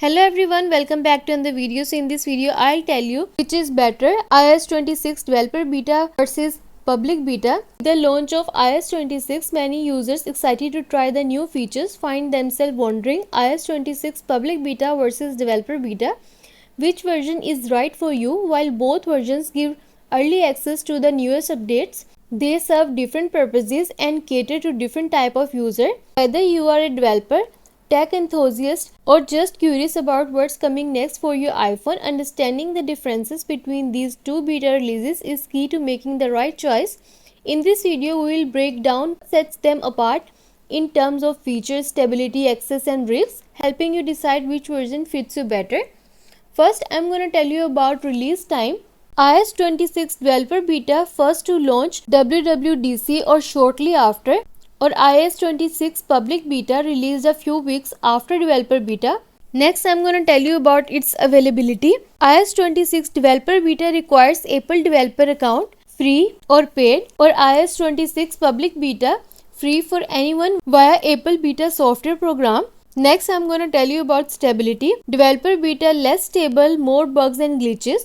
Hello everyone, welcome back to another video. So in this video I'll tell you which is better, iOS 26 developer beta versus public beta. The launch of iOS 26, many users excited to try the new features find themselves wondering iOS 26 public beta versus developer beta, which version is right for you. While both versions give early access to the newest updates, they serve different purposes and cater to different type of user. Whether you are a developer, tech enthusiast, or just curious about what's coming next for your iPhone, understanding the differences between these two beta releases is key to making the right choice. In this video, we will break down what sets them apart in terms of features, stability, access, and risks, helping you decide which version fits you better. First, I'm going to tell you about release time. iOS 26 developer beta first to launch WWDC or shortly after, or iOS 26 public beta released a few weeks after developer beta. Next, I'm going to tell you about its availability. iOS 26 developer beta requires Apple developer account, free or paid, or iOS 26 public beta, free for anyone via Apple beta software program. Next, I'm going to tell you about stability. Developer beta less stable, more bugs and glitches,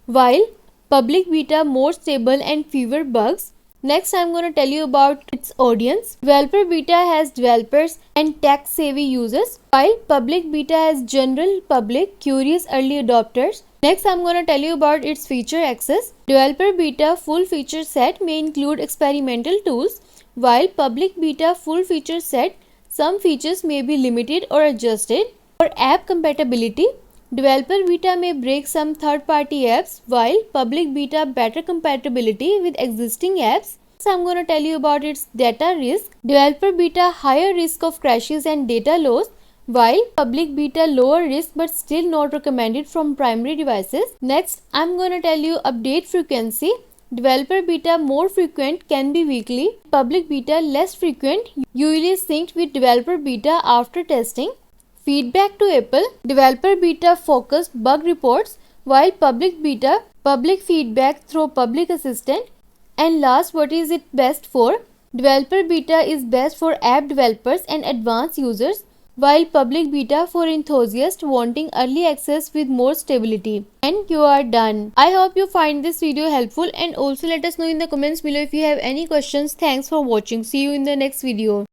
while public beta more stable and fewer bugs. Next, I'm going to tell you about its audience. Developer beta has developers and tech-savvy users, while public beta has general public, curious early adopters. Next, I'm going to tell you about its feature access. Developer beta full feature set may include experimental tools, while public beta full feature set, some features may be limited or adjusted. For app compatibility, developer beta may break some third-party apps, while public beta better compatibility with existing apps. So I'm going to tell you about its data risk. Developer beta higher risk of crashes and data loss, while public beta lower risk but still not recommended from primary devices. Next, I'm going to tell you update frequency. Developer beta more frequent, can be weekly. Public beta less frequent, usually synced with developer beta after testing. Feedback to Apple. Developer beta focused bug reports, while public beta public feedback through public assistant. And last, what is it best for? Developer beta is best for app developers and advanced users, while public beta for enthusiasts wanting early access with more stability. And you are done. I hope you find this video helpful, and also let us know in the comments below if you have any questions. Thanks for watching. See you in the next video.